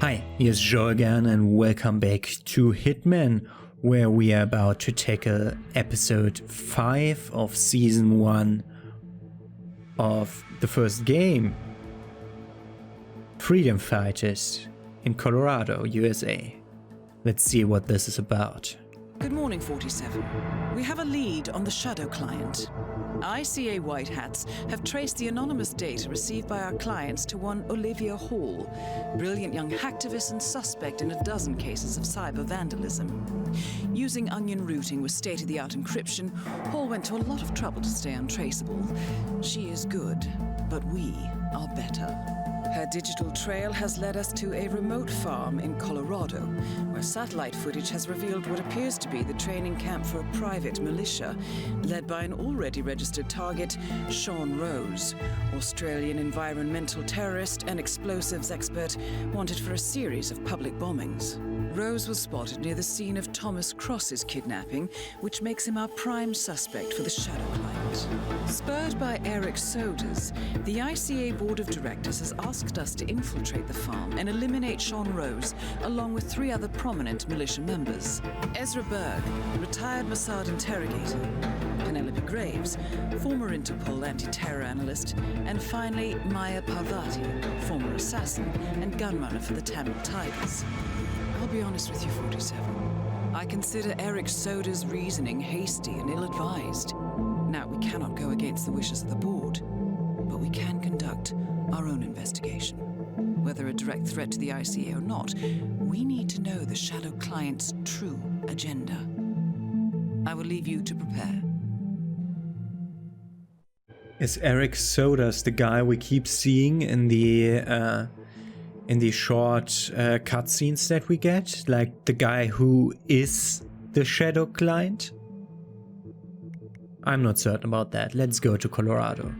Hi, here's Joe again and welcome back to Hitman, where we are about to tackle episode 5 of season 1 of the first game, Freedom Fighters in Colorado, USA. Let's see what this is about. Good morning, 47. We have a lead on the Shadow client. ICA White Hats have traced the anonymous data received by our clients to one Olivia Hall, brilliant young hacktivist and suspect in a dozen cases of cyber vandalism. Using onion routing with state-of-the-art encryption, Hall went to a lot of trouble to stay untraceable. She is good, but we are better. Her digital trail has led us to a remote farm in Colorado, where satellite footage has revealed what appears to be the training camp for a private militia, led by an already registered target, Sean Rose, Australian environmental terrorist and explosives expert wanted for a series of public bombings. Rose was spotted near the scene of Thomas Cross's kidnapping, which makes him our prime suspect for the Shadow client. Spurred by Eric Sodas, the ICA Board of Directors has asked us to infiltrate the farm and eliminate Sean Rose, along with 3 other prominent militia members. Ezra Berg, retired Mossad interrogator, Penelope Graves, former Interpol anti-terror analyst, and finally Maya Parvati, former assassin and gunrunner for the Tamil Tigers. I'll be honest with you, 47. I consider Eric Soda's reasoning hasty and ill-advised. Now, we cannot go against the wishes of the board, but we can conduct our own investigation. Whether a direct threat to the ICA or not, we need to know the Shadow client's true agenda. I will leave you to prepare. Is Eric Sodas the guy we keep seeing in the short cutscenes that we get? Like the guy who is the Shadow client? I'm not certain about that. Let's go to Colorado.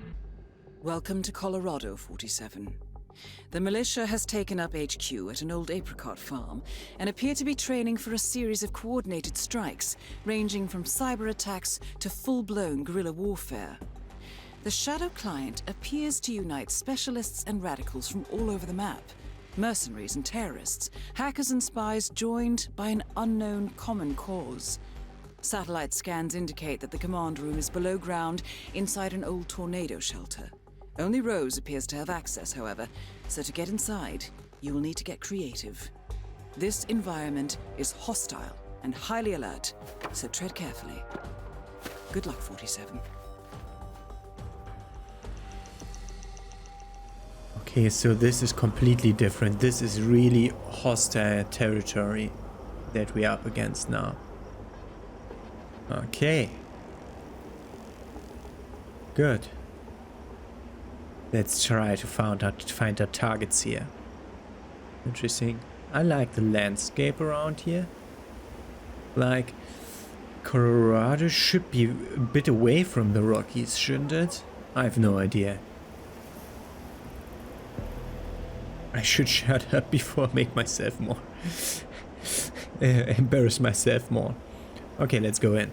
Welcome to Colorado, 47. The militia has taken up HQ at an old apricot farm and appear to be training for a series of coordinated strikes, ranging from cyber attacks to full-blown guerrilla warfare. The Shadow client appears to unite specialists and radicals from all over the map. Mercenaries and terrorists, hackers and spies joined by an unknown common cause. Satellite scans indicate that the command room is below ground inside an old tornado shelter. Only Rose appears to have access, however, so to get inside, you will need to get creative. This environment is hostile and highly alert, so tread carefully. Good luck, 47. Okay, so this is completely different. This is really hostile territory that we are up against now. Okay. Good. Let's try to find our targets here. Interesting. I like the landscape around here. Like, Colorado should be a bit away from the Rockies, shouldn't it? I have no idea. I should shut up before I make myself more embarrass myself more. Okay, let's go in.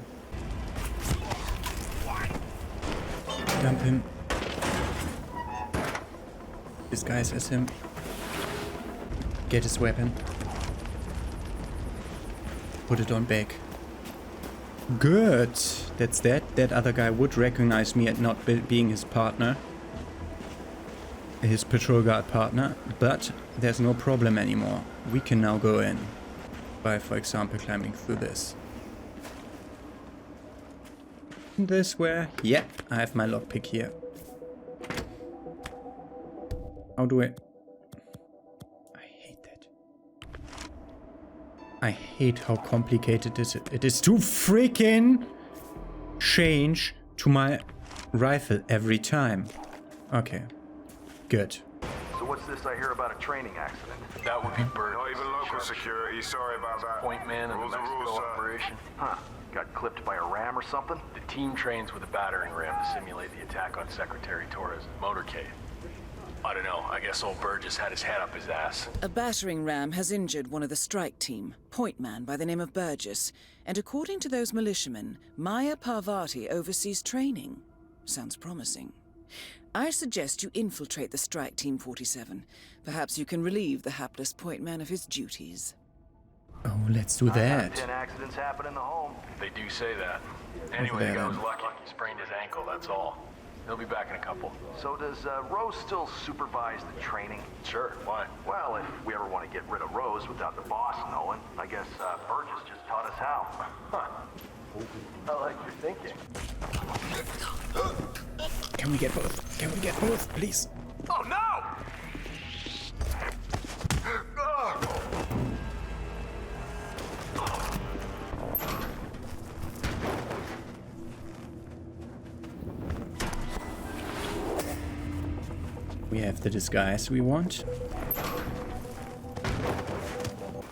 Dump him. Disguise as him. Get his weapon. Put it on back. Good. That's that. That other guy would recognize me at not being his partner. His patrol guard partner, but there's no problem anymore. We can now go in by, for example, climbing through this. This way? Yeah, I have my lockpick here. How do I hate that. I hate how complicated it is to freaking change to my rifle every time. Okay. Good. So what's this I hear about a training accident? That would be Bert. Not even local security. Sorry about that. Point man in the Mexico operation. Huh. Got clipped by a ram or something? The team trains with a battering ram to simulate the attack on Secretary Torres' motorcade. I don't know. I guess old Bert just had his head up his ass. A battering ram has injured one of the strike team, point man by the name of Burgess, and according to those militiamen, Maya Parvati oversees training. Sounds promising. I suggest you infiltrate the strike team 47. Perhaps you can relieve the hapless point man of his duties. Oh, let's do that. 10 accidents happen in the home. They do say that. Anyway, the guy was lucky. He sprained his ankle, that's all. He'll be back in a couple. So does Rose still supervise the training? Sure, why? Well, if we ever want to get rid of Rose without the boss knowing, I guess Burgess just taught us how. Huh. I like your thinking. Can we get both? Can we get both, please? Oh, no! We have the disguise we want.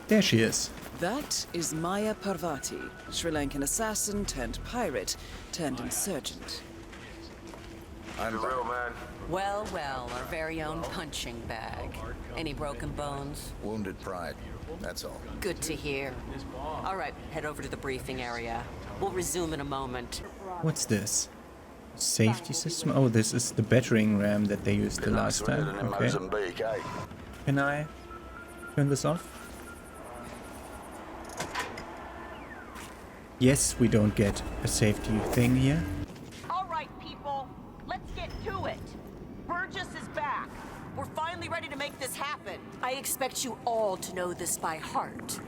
There she is. That is Maya Parvati, Sri Lankan assassin turned pirate turned insurgent. I'm the real man. Well, well, our very own punching bag. Any broken bones? Wounded pride, that's all. Good to hear. All right, head over to the briefing area. We'll resume in a moment. What's this? Safety system? Oh, this is the battering ram that they used the last time. Okay. Mozambique, eh? Can I turn this off? Yes, we don't get a safety thing here. All right, people, let's get to it. Burgess is back. We're finally ready to make this happen. I expect you all to know this by heart.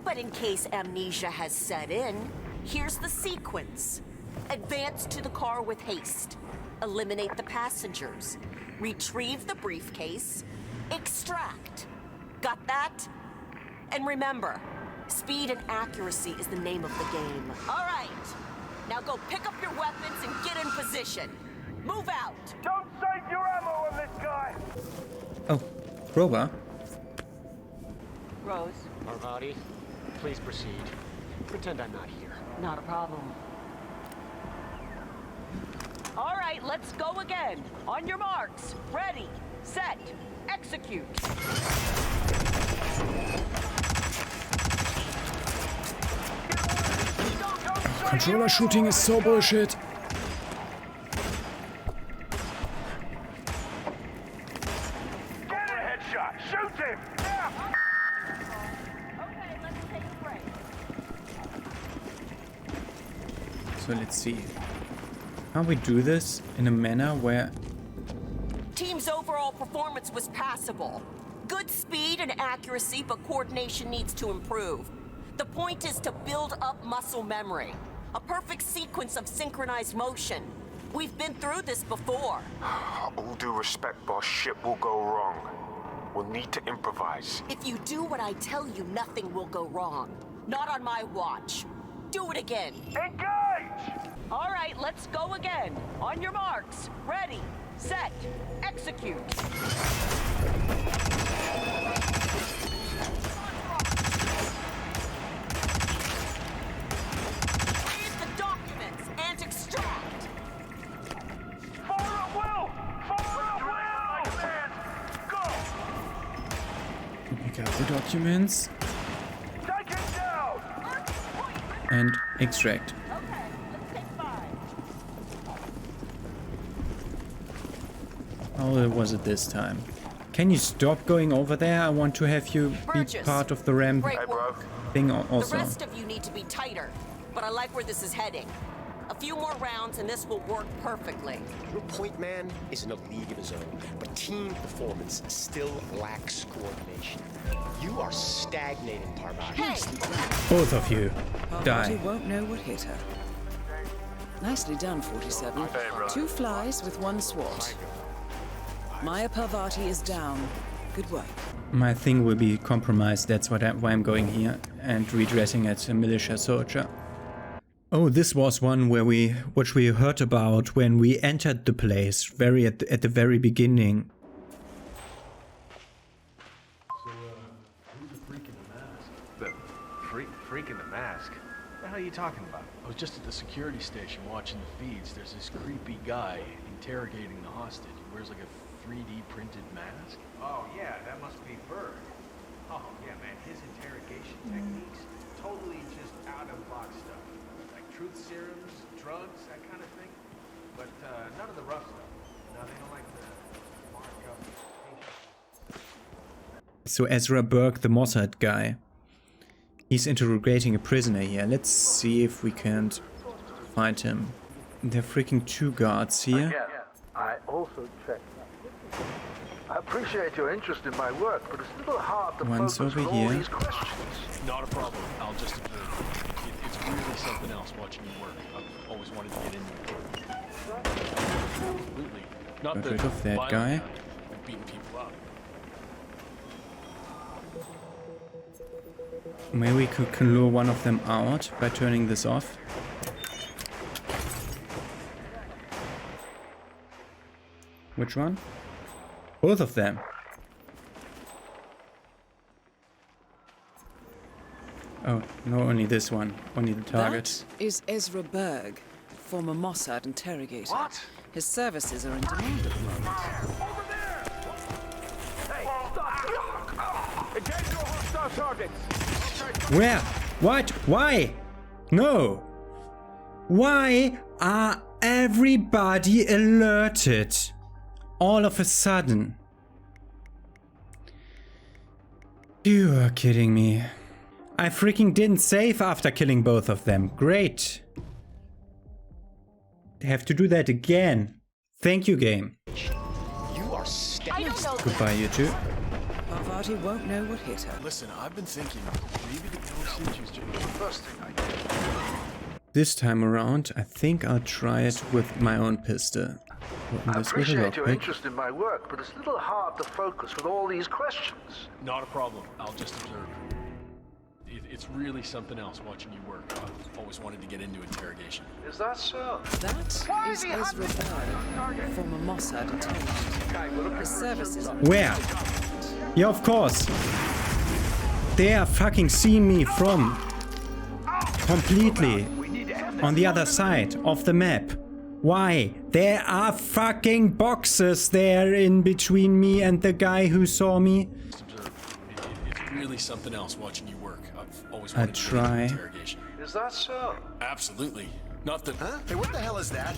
But in case amnesia has set in, here's the sequence. Advance to the car with haste. Eliminate the passengers. Retrieve the briefcase. Extract. Got that? And remember, speed and accuracy is the name of the game. All right. Now go pick up your weapons and get in position. Move out. Don't save your ammo on this guy! Oh, Roba. Rose. Parvati, please proceed. Pretend I'm not here. Not a problem. All right, let's go again. On your marks. Ready, set, execute. Controller shooting is so bullshit. Get a headshot! Shoot him! Yeah. Okay, let's take a break. So let's see. How we do this in a manner where... Team's overall performance was passable. Good speed and accuracy, but coordination needs to improve. The point is to build up muscle memory. A perfect sequence of synchronized motion. We've been through this before. All due respect, boss, shit will go wrong. We'll need to improvise. If you do what I tell you, nothing will go wrong. Not on my watch. Do it again. Engage! All right, let's go again. On your marks. Ready, set, execute. Read the documents and extract. Fire at will! Fire at will! Man, go! We got the documents. Take him down! And extract. Okay, let's take 5. How was it this time? Can you stop going over there? I want to have you be Burgess, part of the ramp great work. thing The also. rest of you need to be tighter, but I like where this is heading. A few more rounds and this will work perfectly. Your point man is in a league of his own, but team performance still lacks coordination. You are stagnating, Parvati. Hey! Both of you Parvati die. won't know what hit her. Nicely done, 47. 2 flies with 1 SWAT. Maya Parvati is down. Good work. My thing will be compromised. That's why I'm going here and redressing as a militia soldier. Oh, this was one which we heard about when we entered the place, at the very beginning. So, who's the freak in the mask? The freak in the mask? What the hell are you talking about? I was just at the security station watching the feeds. There's this creepy guy interrogating the hostage. He wears like a 3D printed mask. Oh, yeah, that must be Berg. Oh, yeah, man, his interrogation techniques, totally just out-of-box stuff. Like truth serums, drugs, that kind of thing. But none of the rough stuff. So Ezra Berg, the Mossad guy. He's interrogating a prisoner here. Let's see if we can't find him. There are freaking 2 guards here. Again, I also checked. I appreciate your interest in my work, but it's a little hard to One's focus over with all here. these questions. Not a problem. I'll just observe. It's really something else watching you work. I've always wanted to get into it. Absolutely. Not Got the rid of that violent guy. kind, beating people up. Maybe we can lure one of them out by turning this off. Which one? Both of them. Oh, no, only this one. Only the target. That is Ezra Berg, former Mossad interrogator. What? His services are in demand at the moment. Hey, stop! Engage your hostile targets! Where? What? Why? No. Why are everybody alerted? All of a sudden. You are kidding me. I freaking didn't save after killing both of them. Great. I have to do that again. Thank you, game. You are I don't know. Goodbye, you two. Parvati won't know what hit her. Listen, I've been thinking maybe the LC is just the first thing I did. This time around, I think I'll try it with my own pistol. Open I this with a appreciate your lockpick. interest in my work, but it's a little hard to focus with all these questions. Not a problem. I'll just observe. It's really something else watching you work. I've always wanted to get into interrogation. Is that so? That is Ezra Berg, former Mossad interrogator. His services are Where? Yeah, of course. They are fucking seeing me from completely on the other side of the map. Why? There are fucking boxes there in between me and the guy who saw me. Just observe. It's really something else watching you work. I've always I wanted to get into try. interrogation. Is that so? Absolutely. Not that. Huh? Hey, what the hell is that?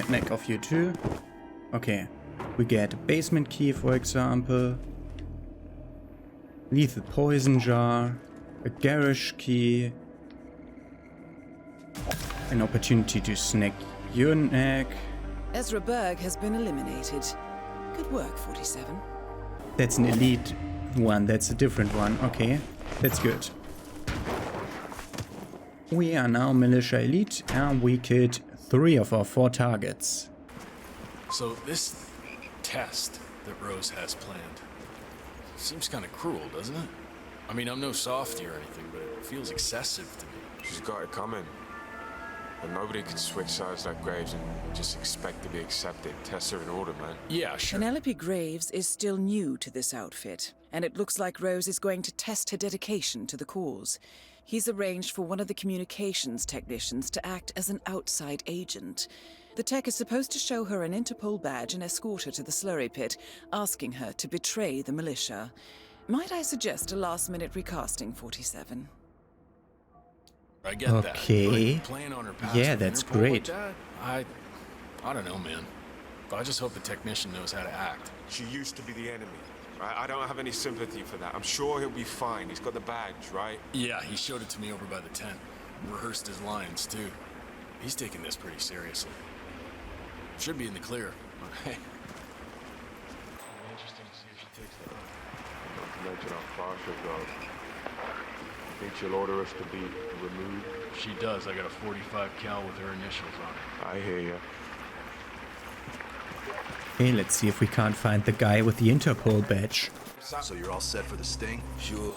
Neck of you too. Okay. We get a basement key, for example. Lethal poison jar. A garage key. An opportunity to snack your neck. Ezra Berg has been eliminated. Good work, 47. That's an elite one. That's a different one. Okay. That's good. We are now militia elite and we killed 3 of our 4 targets. So this test that Rose has planned seems kind of cruel, doesn't it? I mean, I'm no softy or anything, but it feels excessive to me. She's got it coming. But nobody can switch sides like Graves and just expect to be accepted. Tests are in order, man. Yeah, sure. Penelope Graves is still new to this outfit, and it looks like Rose is going to test her dedication to the cause. He's arranged for one of the communications technicians to act as an outside agent. The tech is supposed to show her an Interpol badge and escort her to the slurry pit, asking her to betray the militia. Might I suggest a last-minute recasting, 47? I get Okay. that. But playing on her past Yeah, with that's Interpol great. Like that, I don't know, man. I just hope the technician knows how to act. She used to be the enemy. Right? I don't have any sympathy for that. I'm sure he'll be fine. He's got the badge, right? Yeah, he showed it to me over by the tent. Rehearsed his lines, too. He's taking this pretty seriously. Should be in the clear. Hey. Interesting to see if she takes that. Not to mention how far she'll go. Think she'll order us to be removed? If she does, I got a 45 cal with her initials on it. I hear ya. Okay, let's see if we can't find the guy with the Interpol badge. So you're all set for the sting? Sure.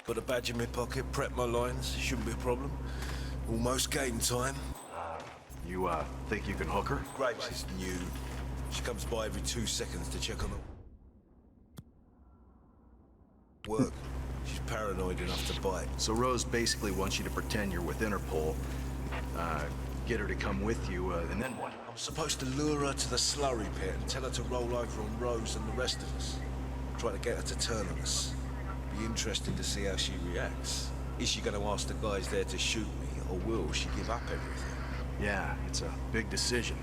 Got a badge in my pocket, prep my lines, shouldn't be a problem. Almost game time. You, think you can hook her? Graves is new. She comes by every 2 seconds to check on her work. She's paranoid enough to bite. So Rose basically wants you to pretend you're with Interpol, get her to come with you, and then what? I'm supposed to lure her to the slurry pit and tell her to roll over on Rose and the rest of us. Try to get her to turn on us. Be interesting to see how she reacts. Is she gonna ask the guys there to shoot me, or will she give up everything? Yeah, it's a big decision.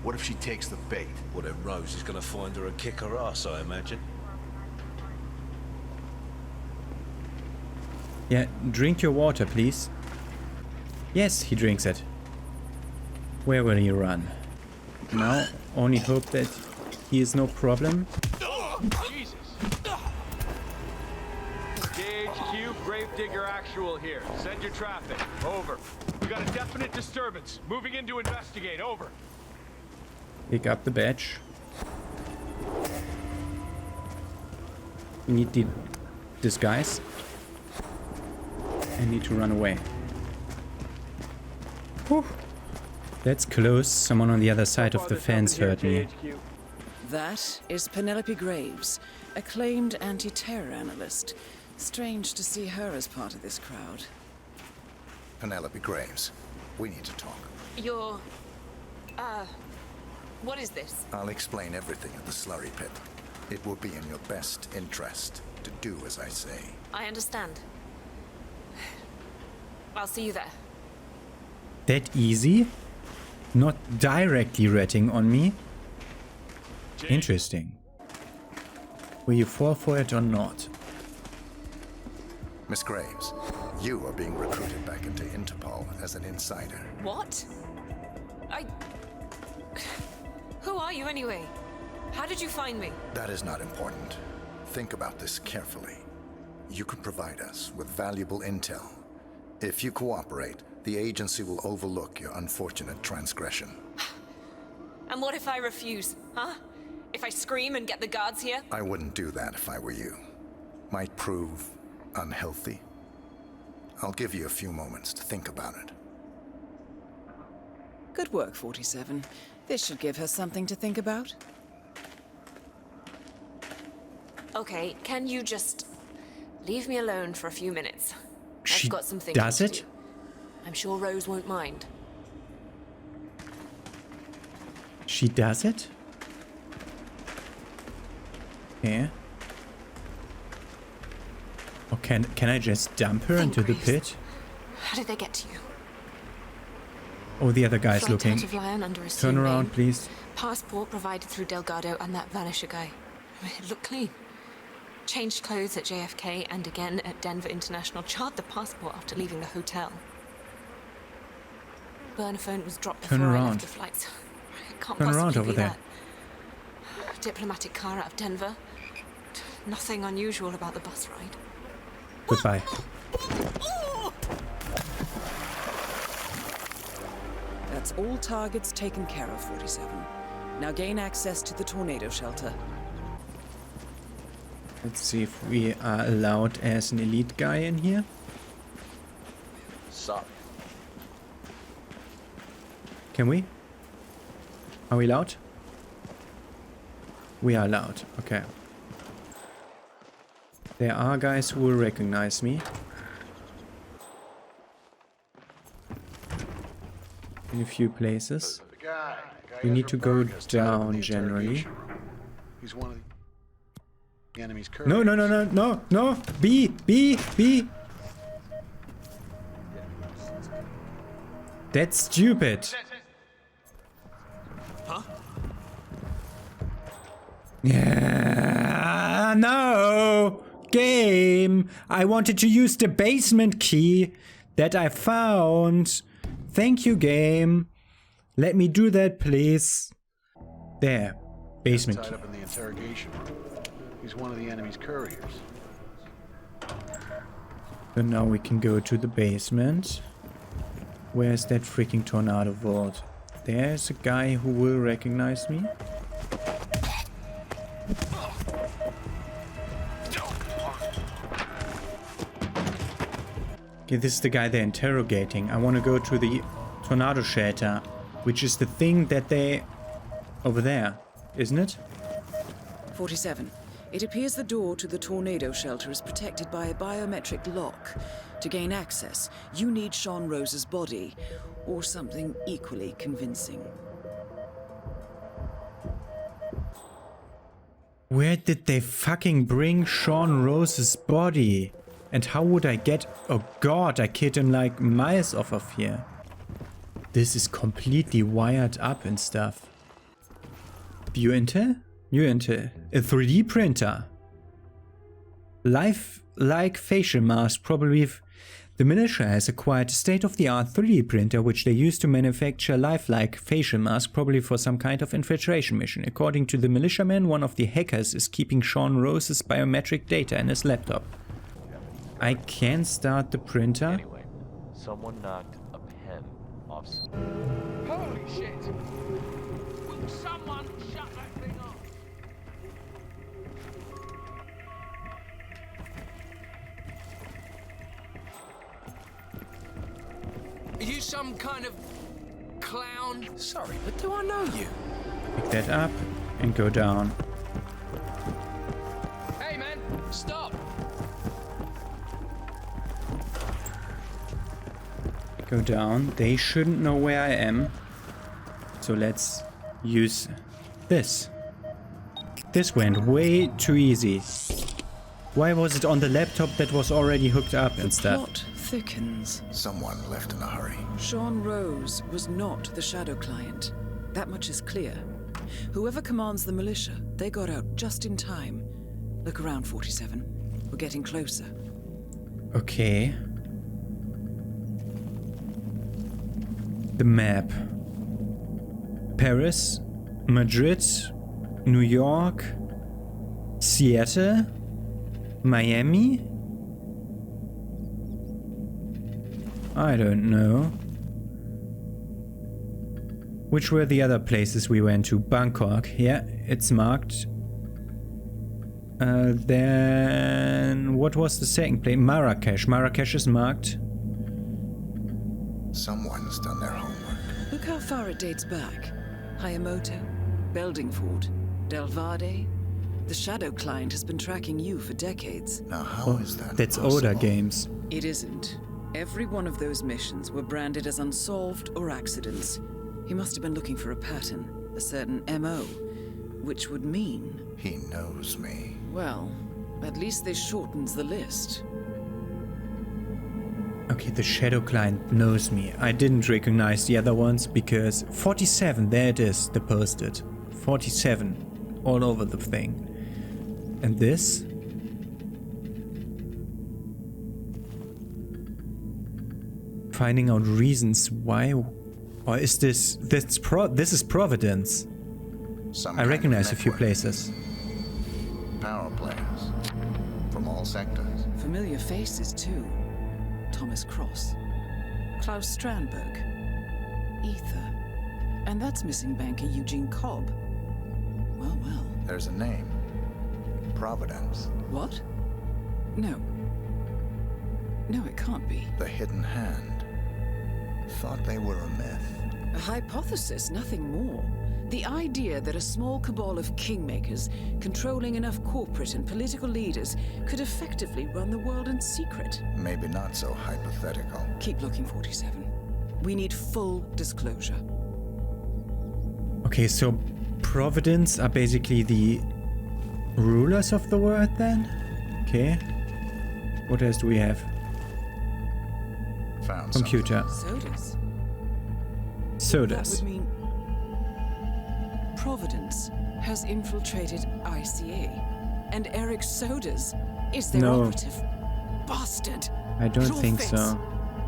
What if she takes the bait? Well, then Rose is gonna find her and kick her ass, I imagine. Yeah, drink your water, please. Yes, he drinks it. Where will he run? Now, only hope that he is no problem. Jesus. GHQ, Gravedigger Actual here. Send your traffic. Over. We got a definite disturbance. Moving in to investigate. Over. Pick up the badge. We need the disguise. I need to run away. Whew. That's close. Someone on the other side of the fence heard me. That is Penelope Graves, acclaimed anti-terror analyst. Strange to see her as part of this crowd. Penelope Graves, we need to talk. You're... what is this? I'll explain everything at the slurry pit. It will be in your best interest to do as I say. I understand. I'll see you there. That easy? Not directly ratting on me? Interesting. Will you fall for it or not? Miss Graves, you are being recruited back into Interpol as an insider. What? Who are you anyway? How did you find me? That is not important. Think about this carefully. You can provide us with valuable intel. If you cooperate, the agency will overlook your unfortunate transgression. And what if I refuse, huh? If I scream and get the guards here? I wouldn't do that if I were you. Might prove unhealthy. I'll give you a few moments to think about it. Good work, 47. This should give her something to think about. Okay, can you just leave me alone for a few minutes? I've got some things does to it? do. I'm sure Rose won't mind. She does it? Yeah. Or can I just dump her into the pit? How did they get to you? Oh, the other guy's Flight looking. out of Lyon under Turn assumed around, name. please. Passport provided through Delgado and that Vanisher guy. It looked clean. Changed clothes at JFK and again at Denver International. Charred the passport after leaving the hotel. Burner phone was dropped Turn before I around. left the flights. It can't Turn possibly around over be there. that. Diplomatic car out of Denver. Nothing unusual about the bus ride. Goodbye. That's all targets taken care of, 47. Now gain access to the tornado shelter. Let's see if we are allowed as an elite guy in here. Sup? Can we? Are we allowed? We are allowed. Okay. There are guys who will recognize me. In a few places. We need to go down generally. He's one of the enemy's couriers. No, no, no, no, no, no! B! That's stupid! Huh? Yeah, no! Game! I wanted to use the basement key that I found. Thank you, game. Let me do that, please. There. Basement key. Tied up in the interrogation room. He's one of the enemy's couriers. So now we can go to the basement. Where's that freaking tornado vault? There's a guy who will recognize me. Okay, this is the guy they're interrogating. I want to go to the tornado shelter, which is the thing that they... over there, isn't it? 47. It appears the door to the tornado shelter is protected by a biometric lock. To gain access, you need Sean Rose's body, or something equally convincing. Where did they fucking bring Sean Rose's body? And how would I get... Oh god, I killed him like miles off of here. This is completely wired up and stuff. View Intel? New Intel. A 3D printer. Life-like facial mask. Probably the militia has acquired a state-of-the-art 3D printer which they use to manufacture lifelike facial masks, probably for some kind of infiltration mission. According to the militiaman, one of the hackers is keeping Sean Rose's biometric data in his laptop. I can start the printer. Anyway, someone knocked a pen off. Holy shit! Will someone shut that thing off? Are you some kind of clown? Sorry, but do I know you? Pick that up and go down. Hey man, stop! Go down. They shouldn't know where I am. So let's use this. This went way too easy. Why was it on the laptop that was already hooked up and stuff? Plot thickens. Someone left in a hurry. Sean Rose was not the shadow client. That much is clear. Whoever commands the militia, they got out just in time. Look around, 47. We're getting closer. Okay. The map. Paris, Madrid, New York, Seattle, Miami? I don't know. Which were the other places we went to? Bangkok. Yeah, it's marked. Then what was the second place? Marrakesh. Marrakesh is marked. Someone's done their homework. Look how far it dates back. Hayamoto, Beldingford, Delvade. The shadow client has been tracking you for decades. Now how is that That's possible? older games. It isn't. Every one of those missions were branded as unsolved or accidents. He must have been looking for a pattern, a certain MO, which would mean... He knows me. Well, at least this shortens the list. Okay, the shadow client knows me. I didn't recognize the other ones because 47, there it is, the posted. 47, all over the thing. And this? Finding out reasons why, or is this is Providence. I recognize a few places. Power players from all sectors. Familiar faces too. Thomas Cross, Klaus Strandberg, Ether, and that's missing banker Eugene Cobb. Well, well. There's a name. Providence. What? No. No, it can't be. The Hidden Hand. Thought they were a myth. A hypothesis, nothing more. The idea that a small cabal of kingmakers, controlling enough corporate and political leaders, could effectively run the world in secret. Maybe not so hypothetical. Keep looking, 47. We need full disclosure. Okay, so Providence are basically the rulers of the world then? Okay. What else do we have? Found computer. Sodas. Sodas. That would mean Providence has infiltrated ICA, and Eric Sodas is their operative. Bastard! I don't It all think fits. so.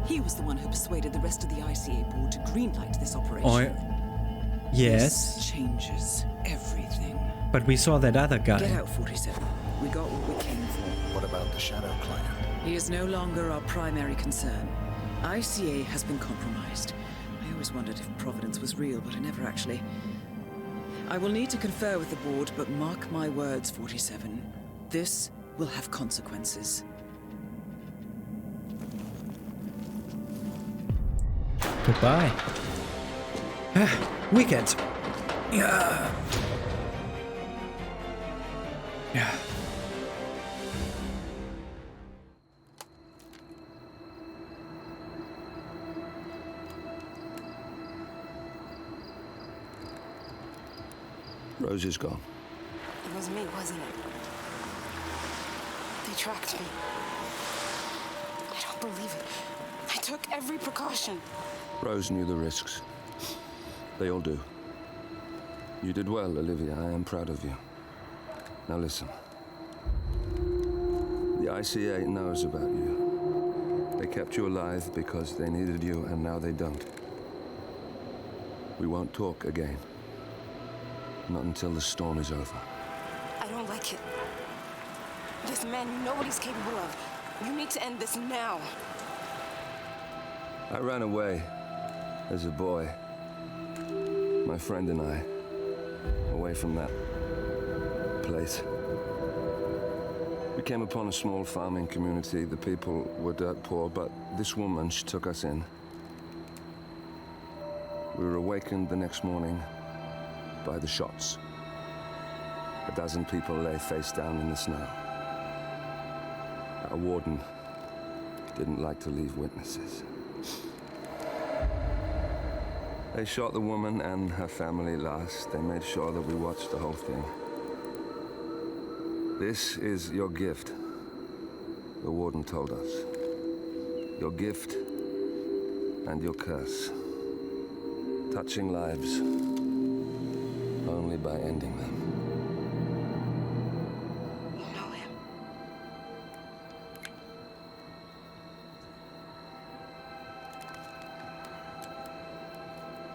He was the one who persuaded the rest of the ICA board to greenlight this operation. Oh, yes. This changes everything. But we saw that other guy. Get out, 47. We got what we came for. What about the shadow client? He is no longer our primary concern. ICA has been compromised. I always wondered if Providence was real, but I never actually... I will need to confer with the board, but mark my words, 47. This will have consequences. Goodbye. Weekend. Yeah. Yeah. Rose is gone. It was me, wasn't it? They tracked me. believe it. I took every precaution. Rose knew the risks. They all do. You did well, Olivia. I am proud of you. Now listen. The ICA knows about you. They kept you alive because they needed you, and now they don't. We won't talk again. Not until the storm is over. I don't like it. This man, you know what he's capable of. You need to end this now. I ran away as a boy. My friend and I. Away from that place. We came upon a small farming community. The people were dirt poor, but this woman, she took us in. We were awakened the next morning by the shots. A dozen people lay face down in the snow. Our warden didn't like to leave witnesses. They shot the woman and her family last. They made sure that we watched the whole thing. This is your gift, the warden told us. Your gift and your curse. Touching lives only by ending them. You know him.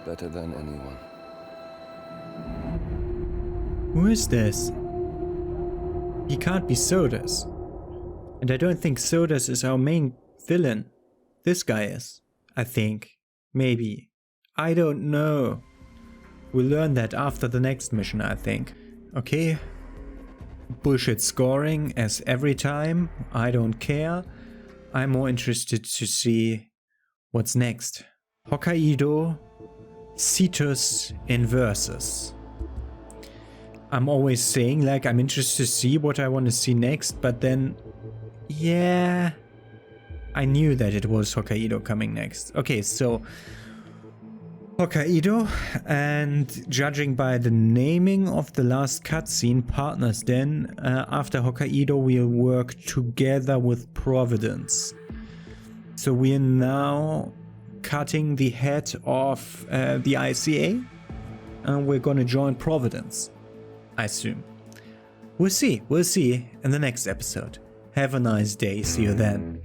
Better than anyone. Who is this? He can't be Sodas. And I don't think Sodas is our main villain. This guy is, I think. Maybe. I don't know. We'll learn that after the next mission, I think. Okay. Bullshit scoring as every time. I don't care. I'm more interested to see what's next. Hokkaido, Cetus Inversus. I'm always saying like I'm interested to see what I want to see next, but then yeah, I knew that it was Hokkaido coming next. Okay, so Hokkaido, and judging by the naming of the last cutscene, partners then, after Hokkaido we'll work together with Providence. So we are now cutting the head of the ICA, and we're gonna join Providence, I assume. We'll see in the next episode. Have a nice day, see you then.